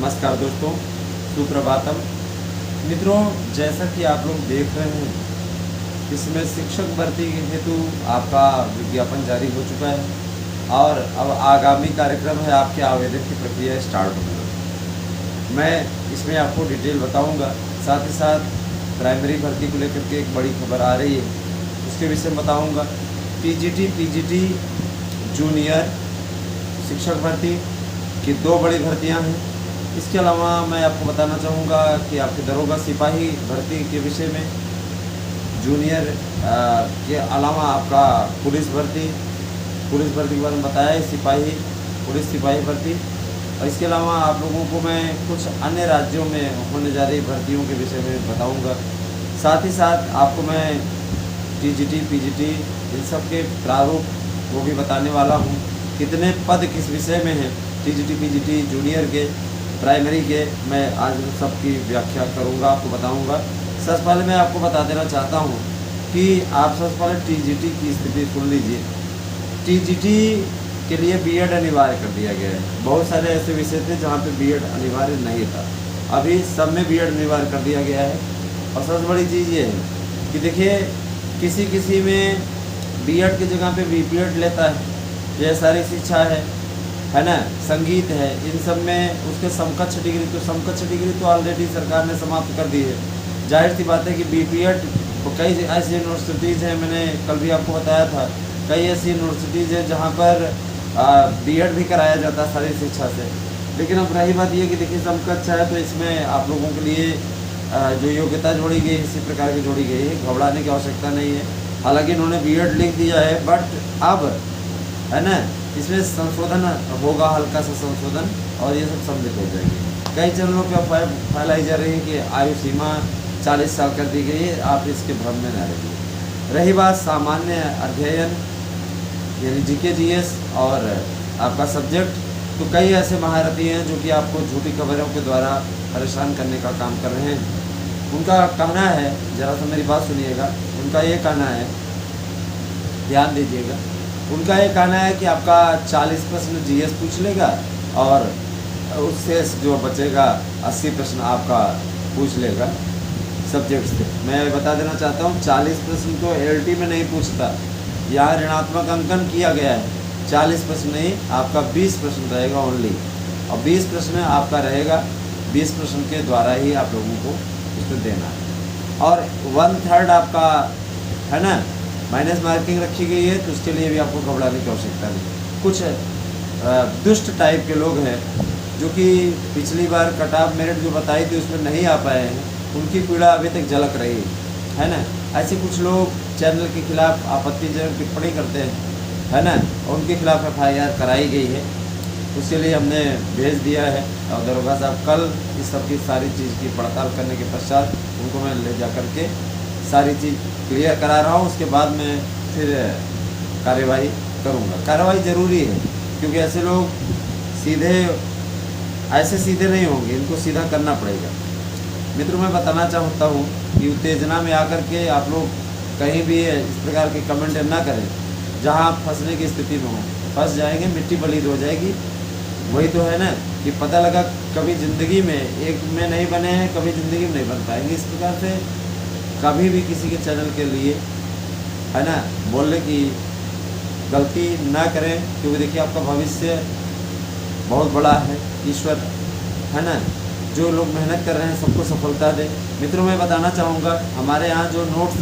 नमस्कार दोस्तों, सुप्रभातम। मित्रों, जैसा कि आप लोग देख रहे हैं, इसमें शिक्षक भर्ती हेतु आपका विज्ञापन जारी हो चुका है और अब आगामी कार्यक्रम है आपके आवेदन की प्रक्रिया स्टार्ट होगी। मैं इसमें आपको डिटेल बताऊंगा, साथ ही साथ प्राइमरी भर्ती को लेकर के एक बड़ी खबर आ रही है, उसके विषय में बताऊँगा। पीजीटी जूनियर शिक्षक भर्ती की 2 बड़ी भर्तियां हैं। इसके अलावा मैं आपको बताना चाहूँगा कि आपके दरोगा सिपाही भर्ती के विषय में, जूनियर के अलावा आपका पुलिस भर्ती के बारे में बताया है, पुलिस सिपाही भर्ती। और इसके अलावा आप लोगों को मैं कुछ अन्य राज्यों में होने जा रही भर्तियों के विषय में बताऊँगा। साथ ही साथ आपको मैं पीजीटी इन सब के प्रारूप वो भी बताने वाला हूँ, कितने पद किस विषय में हैं, पीजीटी जूनियर के, प्राइमरी के, मैं आज सबकी व्याख्या करूंगा, आपको बताऊंगा। सबसे पहले मैं आपको बता देना चाहता हूं कि आप सबसे पहले टीजीटी की स्थिति सुन लीजिए। टीजीटी के लिए बीएड अनिवार्य कर दिया गया है। बहुत सारे ऐसे विषय थे जहां पे बीएड अनिवार्य नहीं था, अभी सब में बीएड अनिवार्य कर दिया गया है। और सबसे बड़ी चीज़ ये है कि देखिए, किसी में बीएड की जगह पे बीपीएड लेता है, यह सारी शिक्षा है ना, संगीत है, इन सब में उसके समकक्ष डिग्री तो ऑलरेडी सरकार ने समाप्त कर दी है। जाहिर सी बात है कि बीपीएड कई ऐसी यूनिवर्सिटीज़ हैं, मैंने कल भी आपको बताया था, कई ऐसी यूनिवर्सिटीज़ हैं जहाँ पर बीएड भी कराया जाता है सारी शिक्षा से। लेकिन अब रही बात ये कि देखिए, समकक्ष है तो इसमें आप लोगों के लिए जो योग्यता जोड़ी गई इसी प्रकार की जोड़ी गई है, घबराने की आवश्यकता नहीं है। हालांकि इन्होंने बीएड लिख दिया है, बट अब है ना, इसमें संशोधन होगा, हल्का सा संशोधन, और ये सब सम्मिलित हो जाएगी। कई चैनलों पर फैलाई जा रही है कि आयु सीमा 40 साल कर दी गई है, आप इसके भ्रम में न रहिए। रही बात सामान्य अध्ययन यानी जीके जीएस और आपका सब्जेक्ट, तो कई ऐसे महारथी हैं जो कि आपको झूठी खबरों के द्वारा परेशान करने का काम कर रहे हैं। उनका कहना है, ज़रा सा मेरी बात सुनिएगा, उनका ये कहना है, ध्यान दीजिएगा, उनका ये कहना है कि आपका 40 प्रश्न जीएस पूछ लेगा और उससे जो बचेगा 80 प्रश्न आपका पूछ लेगा सब्जेक्ट से। मैं बता देना चाहता हूँ, 40 प्रश्न तो एलटी में नहीं पूछता, यहाँ ऋणात्मक अंकन किया गया है। 40 प्रश्न नहीं, आपका 20 प्रश्न रहेगा ओनली, और 20 प्रश्न आपका रहेगा, 20 प्रश्न के द्वारा ही आप लोगों को इसमें देना है। और 1/3 आपका है ना माइनस मार्किंग रखी गई है, तो उसके लिए भी आपको घबराने की आवश्यकता नहीं। कुछ दुष्ट टाइप के लोग हैं जो कि पिछली बार कट ऑफ मेरिट जो बताई थी उसमें नहीं आ पाए हैं, उनकी पीड़ा अभी तक झलक रही है ना। ऐसे कुछ लोग चैनल के खिलाफ आपत्तिजनक टिप्पणी करते है ना, उनके खिलाफ FIR कराई गई है, उसके लिए हमने भेज दिया है। और दरोगा साहब कल इस सब की सारी चीज़ की पड़ताल करने के पश्चात उनको मैं ले जा करके सारी चीज़ क्लियर करा रहा हूँ, उसके बाद मैं फिर कार्यवाही करूँगा। कार्यवाही ज़रूरी है, क्योंकि ऐसे लोग सीधे नहीं होंगे, इनको सीधा करना पड़ेगा। मित्रों, मैं बताना चाहता हूँ कि उत्तेजना में आकर के आप लोग कहीं भी इस प्रकार के कमेंट ना करें जहाँ फंसने की स्थिति में हो। फंस जाएंगे, मिट्टी बलीद हो जाएगी। वही तो है ना कि पता लगा कभी ज़िंदगी में एक में नहीं बने हैं, कभी ज़िंदगी में नहीं बन पाएंगे। इस प्रकार से कभी भी किसी के चैनल के लिए है ना बोलने की गलती ना करें, क्योंकि देखिए आपका भविष्य बहुत बड़ा है। ईश्वर है ना, जो लोग मेहनत कर रहे हैं सबको सफलता दे। मित्रों, मैं बताना चाहूँगा, हमारे यहाँ जो नोट्स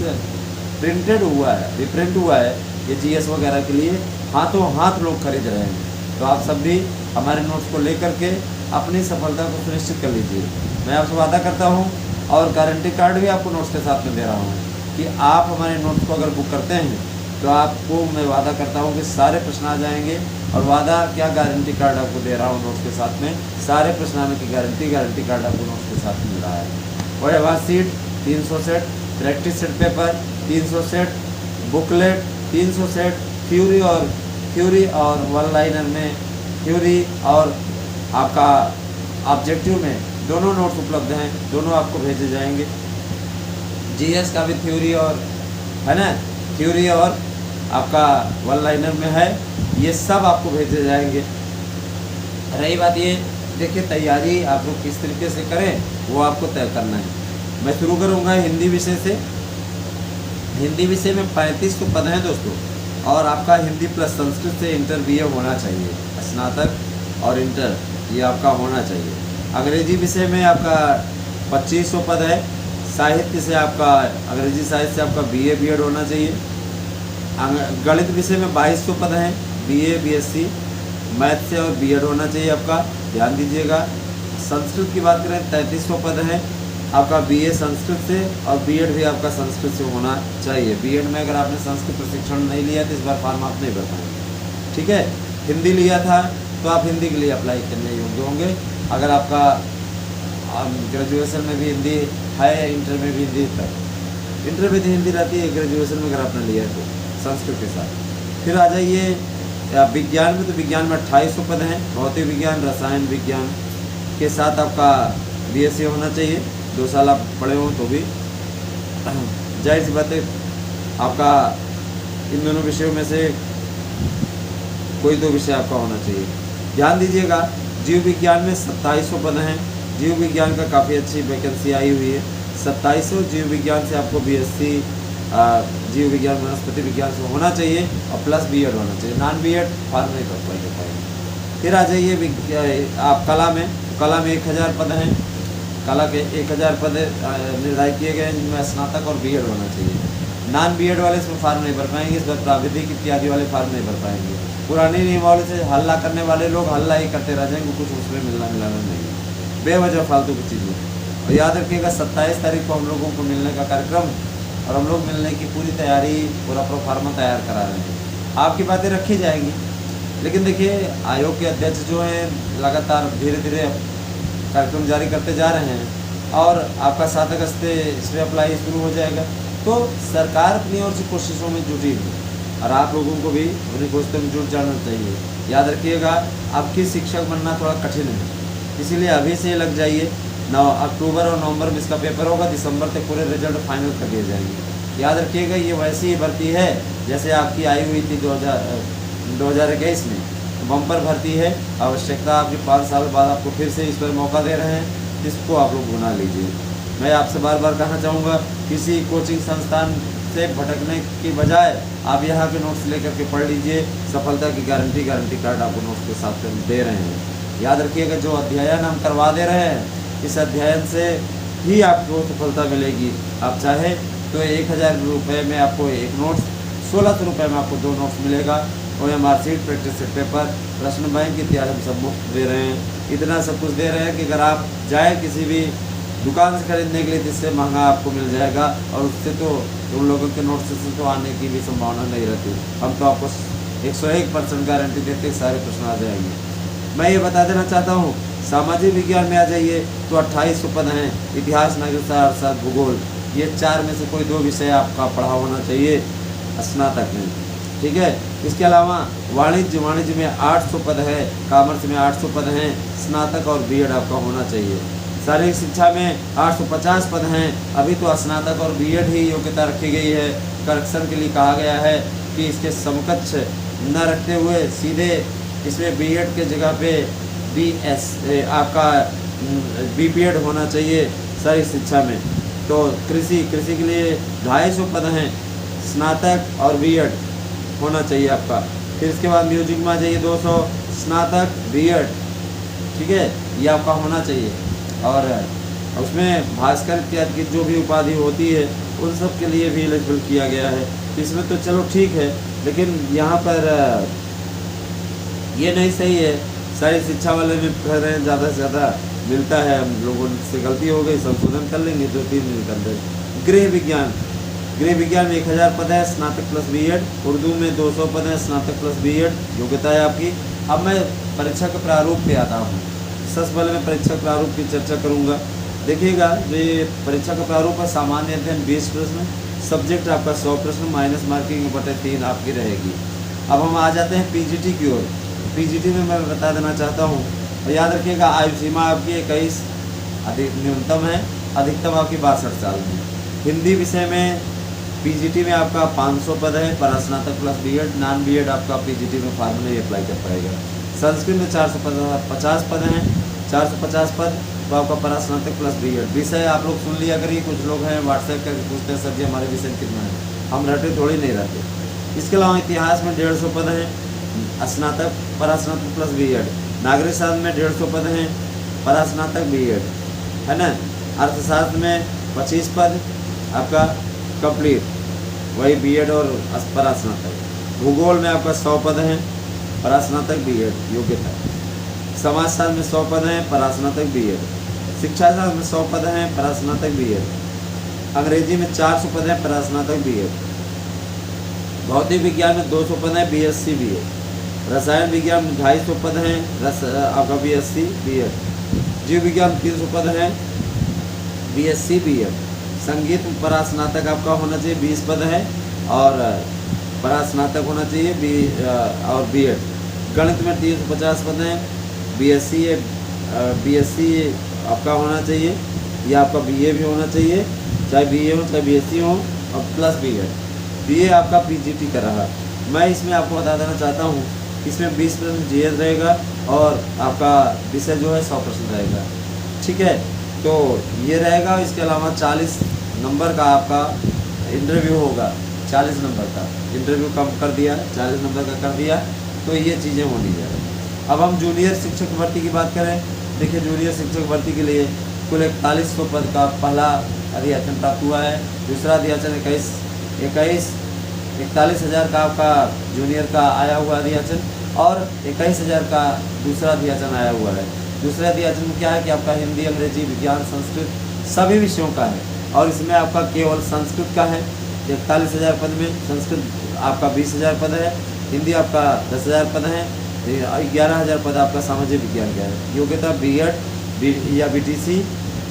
प्रिंटेड हुआ है, रिप्रिंट हुआ है, ये जीएस वगैरह के लिए हाथों हाथ लोग खरीद रहे हैं। तो आप सब भी हमारे नोट्स को लेकर के अपनी सफलता को सुनिश्चित कर लीजिए। मैं आपसे वादा करता हूँ, और गारंटी कार्ड भी आपको नोट्स के साथ में दे रहा हूँ कि आप हमारे नोट्स को अगर बुक करते हैं तो आपको मैं वादा करता हूँ कि सारे प्रश्न आ जाएंगे। और वादा क्या, गारंटी कार्ड आपको दे रहा हूँ नोट्स के साथ में, सारे प्रश्न आने की गारंटी कार्ड आपको नोट्स के साथ मिल रहा है। और आवाज़ seat 300 set, practice set paper 300 set, booklet 300 set, theory और वन लाइनर में थ्योरी और आपका ऑब्जेक्टिव में दोनों नोट्स उपलब्ध हैं, दोनों आपको भेजे जाएंगे। जीएस का भी थ्योरी और है ना, थ्योरी और आपका वन लाइनर में है, ये सब आपको भेजे जाएंगे। रही बात ये देखिए तैयारी आप लोग किस तरीके से करें वो आपको तय करना है। मैं शुरू करूँगा हिंदी विषय से। हिंदी विषय में 3500 पद हैं दोस्तों, और आपका हिंदी प्लस संस्कृत से इंटर BA होना चाहिए, स्नातक और इंटर ये आपका होना चाहिए। अंग्रेजी विषय में आपका 2500 पद है। साहित्य से आपका अंग्रेजी साहित्य से आपका BA BEd होना चाहिए। गणित विषय में 2200 पद हैं, BA BSc मैथ से और BEd होना चाहिए आपका, ध्यान दीजिएगा। संस्कृत की बात करें 3300 पद हैं आपका BA संस्कृत से, और BEd भी आपका संस्कृत से होना चाहिए। BEd में अगर आपने संस्कृत प्रशिक्षण नहीं लिया तो इस बार फॉर्म आप नहीं भर पाएंगे, ठीक है। हिंदी लिया था तो आप हिंदी के लिए अप्लाई करने योग्य होंगे। अगर आपका ग्रेजुएशन में भी हिंदी है, इंटर में भी हिंदी है, इंटर में तो हिंदी रहती है, ग्रेजुएशन में अगर आपने लिया है तो संस्कृत के साथ। फिर आ जाइए विज्ञान में, तो विज्ञान में 2800 पद हैं। भौतिक विज्ञान, रसायन विज्ञान के साथ आपका BSc होना चाहिए। 2 साल आप पढ़े हो तो भी जाहिर सी बात है आपका इन दोनों विषयों में से कोई 2 विषय आपका होना चाहिए। ध्यान दीजिएगा, जीव विज्ञान में 2700 पद हैं। जीव विज्ञान का काफ़ी अच्छी वैकेंसी आई हुई है। 2700 जीव विज्ञान से आपको BSc जीव विज्ञान वनस्पति विज्ञान से होना चाहिए, और प्लस BEd होना चाहिए। नॉन BEd फॉर्म नहीं कर पाएंगे। फिर आ जाइए आप कला में। कला में 1000 पद हैं। कला के 1000 पद निर्धारित किए गए हैं, जिनमें स्नातक और BEd होना चाहिए। नॉन BEd वाले इसमें फॉर्म नहीं भर पाएंगे, इस बार प्राविधिक इत्यादि वाले फॉर्म नहीं भर पाएंगे। पुरानी नियमावली से हल्ला करने वाले लोग हल्ला ही करते रह जाएंगे, कुछ उसमें मिलना मिलाना नहीं है, बेवजह फालतू की चीज़ें। और याद रखिएगा 27 तारीख को हम लोगों को मिलने का कार्यक्रम, और हम लोग मिलने की पूरी तैयारी, पूरा प्रोफार्मा तैयार करा रहे हैं। आपकी बातें रखी जाएंगी, लेकिन देखिए आयोग के अध्यक्ष जो हैं लगातार धीरे धीरे कार्यक्रम जारी करते जा रहे हैं, और आपका 7 अगस्त से इसमें अप्लाई शुरू हो जाएगा। तो सरकार अपनी ओर से कोशिशों में जुटी है, और आप लोगों को भी अपनी कोशिशों में जुट जाना चाहिए। याद रखिएगा, आपकी शिक्षक बनना थोड़ा कठिन है, इसीलिए अभी से लग जाइए। 9 अक्टूबर और नवंबर में इसका पेपर होगा, दिसंबर तक पूरे रिजल्ट फाइनल कर दिए जाएंगे। याद रखिएगा, ये वैसी ही भर्ती है जैसे आपकी आई हुई थी 2021 में, बम्पर भर्ती है। आवश्यकता आपकी 5 साल बाद आपको फिर से इस पर मौका दे रहे हैं, इसको आप लोग भुना लीजिए। मैं आपसे बार बार कहना चाहूँगा, किसी कोचिंग संस्थान से भटकने की बजाय आप यहाँ के नोट्स लेकर के पढ़ लीजिए। सफलता की गारंटी कार्ड आपको नोट्स के साथ दे रहे हैं। याद रखिएगा, जो अध्ययन हम करवा दे रहे हैं, इस अध्ययन से ही आपको सफलता मिलेगी। आप चाहे तो 1000 रुपये में आपको एक नोट्स, 1600 रुपये में आपको 2 नोट्स मिलेगा। OMR sheet, practice set paper, प्रश्न बैंक इत्यादि हम सब मुफ्त दे रहे हैं। इतना सब कुछ दे रहे हैं कि अगर आप जाए किसी भी दुकान से खरीदने के लिए, जिससे महंगा आपको मिल जाएगा, और उससे तो उन लोगों के नोट्स से तो आने की भी संभावना नहीं रहती। हम तो आपको 101% गारंटी देते सारे प्रश्न आ जाएंगे। मैं ये बता देना चाहता हूँ, सामाजिक विज्ञान में आ जाइए तो 2800 पद हैं। इतिहास, नागरिकता, अर्थशास्त्र, भूगोल, ये 4 में से कोई 2 विषय आपका पढ़ा होना चाहिए स्नातक में, ठीक है। इसके अलावा वाणिज्य में 800 पद है। कॉमर्स में 800 पद हैं। स्नातक और BEd आपका होना चाहिए। शारीरिक शिक्षा में 850 पद हैं। अभी तो स्नातक और BEd ही योग्यता रखी गई है। करेक्शन के लिए कहा गया है कि इसके समकक्ष न रखते हुए सीधे इसमें BEd के जगह पे आपका BPEd होना चाहिए शारीरिक शिक्षा में। तो कृषि के लिए 250 पद हैं। स्नातक और BEd होना चाहिए आपका। फिर इसके बाद म्यूजिक में आ जाइए 200, स्नातक BEd, ठीक है, ये आपका होना चाहिए। और उसमें भास्कर इत्यादि की जो भी उपाधि होती है उन सब के लिए भी एलिजिबल किया गया है। इसमें तो चलो ठीक है, लेकिन यहाँ पर ये नहीं सही है। सारी शिक्षा वाले में कह रहे हैं ज़्यादा से ज़्यादा मिलता है, हम लोगों से गलती हो गई, संशोधन कर लेंगे, 2-3 दिन कर देंगे। गृह विज्ञान में 1000 पद है, स्नातक प्लस BEd। उर्दू में 200 पद है, स्नातक प्लस BEd योग्यता है आपकी। अब मैं परीक्षा के प्रारूप पे आता हूँ। सबसे पहले मैं परीक्षा प्रारूप की चर्चा करूँगा। देखिएगा, जो ये परीक्षा का प्रारूप है, सामान्य अध्ययन 20 प्रश्न, सब्जेक्ट आपका 100 प्रश्न, माइनस मार्किंग बटे 3 आपकी रहेगी। अब हम आ जाते हैं PGT की ओर। PGT में मैं बता देना चाहता हूँ, और याद रखिएगा आयु सीमा आपकी 21 अधिक न्यूनतम है, अधिकतम आपकी 62 साल में। हिंदी विषय में PGT में आपका 500 पद है, पर स्नातक प्लस BEd। नॉन BEd आपका PGT में फॉर्म नहीं अप्लाई कर पाएगा। संस्कृत में 450 पद हैं। 450 पद तो आपका परास्नातक प्लस बीएड। विषय आप लोग सुन लिया करिए, कुछ लोग हैं व्हाट्सएप करके पूछते हैं सर जी हमारे विषय कितना है, हम रटे थोड़ी नहीं रहते। इसके अलावा इतिहास में 150 पद हैं, स्नातक परास्नातक प्लस बीएड। नागरिक शास्त्र में 150 पद हैं, परास्नातक बीएड, है ना। अर्थशास्त्र में 25 पद आपका कंप्लीट, वही बीएड और परास्नातक। भूगोल में आपका 100 पद हैं, परास्नातक बीएड योग्यता। समाजशास्त्र में 100 पद हैं, परास्नातक बीएड। शिक्षा शास्त्र में 100 पद हैं, परास्नातक बीएड। अंग्रेजी में 400 पद हैं, परास्नातक बीएड। भौतिक विज्ञान में 200 पद हैं, बीएससी बीएड। रसायन विज्ञान में 250 पद हैं, आपका बीएससी बीएड। जीव विज्ञान 300 पद हैं, बीएससी बीएड। संगीत में परास्नातक आपका होना चाहिए 20 पद है और परास्नातक होना चाहिए और बीएड। गणित में 350 पद हैं, बीएससी आपका होना चाहिए, या आपका बीए भी होना चाहिए, चाहे बीए हो चाहे बीएससी हो, और प्लस बीएड। बीए आपका पीजीटी कर रहा। मैं इसमें आपको बता देना चाहता हूँ, इसमें 20% जीएस रहेगा और आपका विषय जो है 100% रहेगा, ठीक है। तो ये रहेगा। इसके अलावा 40 नंबर का आपका इंटरव्यू होगा, 40 नंबर का इंटरव्यू कम कर दिया, 40 नंबर का कर दिया, तो ये चीज़ें होनी चाहिए। अब हम जूनियर शिक्षक भर्ती की बात करें। देखिए जूनियर शिक्षक भर्ती के लिए कुल 4100 पद का पहला अधियाचन प्राप्त हुआ है। दूसरा अधियाचन 41,000 का आपका जूनियर का आया हुआ अधियाचन और 21,000 का दूसरा अधियाचन आया हुआ है। दूसरे अधियाचन में क्या है कि आपका हिंदी, अंग्रेजी, विज्ञान, संस्कृत सभी विषयों का है, और इसमें आपका केवल संस्कृत का है 41,000 पद में। संस्कृत आपका 20,000 पद है, हिंदी आपका 10,000 पद है, 11,000 पद आपका सामाजिक विज्ञान का है। योग्यता बीएड या बीटीसी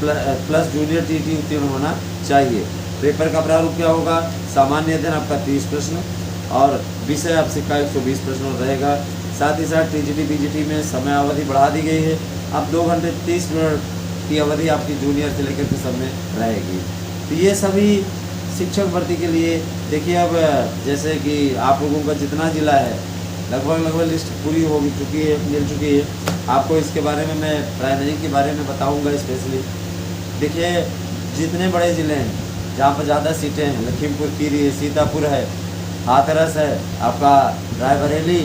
प्लस जूनियर टीटी उत्तीर्ण होना चाहिए। पेपर का प्रारूप क्या होगा? सामान्य अध्ययन आपका 30 प्रश्न और विषय आपसे का 120 प्रश्न रहेगा। साथ ही साथ टीजीटी बीजीटी में समय अवधि बढ़ा दी गई है, अब 2 घंटे 30 मिनट की अवधि आपकी जूनियर से लेकर के सब में रहेगी। तो ये सभी शिक्षक भर्ती के लिए देखिए। अब जैसे कि आप लोगों का जितना ज़िला है लगभग लिस्ट पूरी हो चुकी है, मिल चुकी है आपको। इसके बारे में मैं प्राइमरी के बारे में बताऊंगा स्पेशली। देखिए जितने बड़े ज़िले हैं जहाँ पर ज़्यादा सीटें हैं, लखीमपुर खीरी है, सीतापुर है, हाथरस है, आपका रायबरेली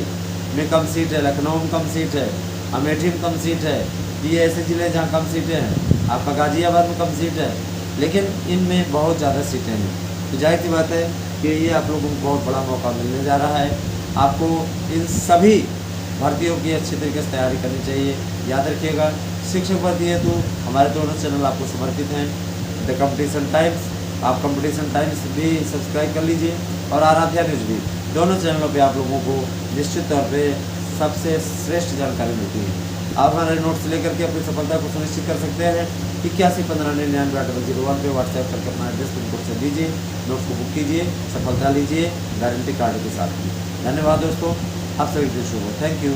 में कम सीट है, लखनऊ में कम सीट है, अमेठी में कम सीट है। ये ऐसे ज़िले जहाँ कम सीटें हैं। आपका गाज़ियाबाद में कम सीट है, लेकिन इनमें बहुत ज़्यादा सीटें हैं। तो जाहिर सी बात है कि ये आप लोगों को बहुत बड़ा मौका मिलने जा रहा है। आपको इन सभी भर्तियों की अच्छी तरीके से तैयारी करनी चाहिए। याद रखिएगा शिक्षक भर्ती है तो हमारे दोनों चैनल आपको समर्पित हैं। द कंपटीशन टाइम्स, आप कंपटीशन टाइम्स भी सब्सक्राइब कर लीजिए और आराध्या न्यूज़ भी, दोनों चैनलों पे आप लोगों को निश्चित तौर पे सबसे श्रेष्ठ जानकारी मिलती है। आप हमारे नोट्स लेकर के अपनी सफलता को सुनिश्चित कर सकते हैं। 8115998001 पे व्हाट्सएप करके अपना एड्रेस पिन कोड से दीजिए, नोट्स को बुक कीजिए, सफलता लीजिए गारंटी कार्ड के साथ। धन्यवाद दोस्तों, आप सभी को शुभ हो। Thank you.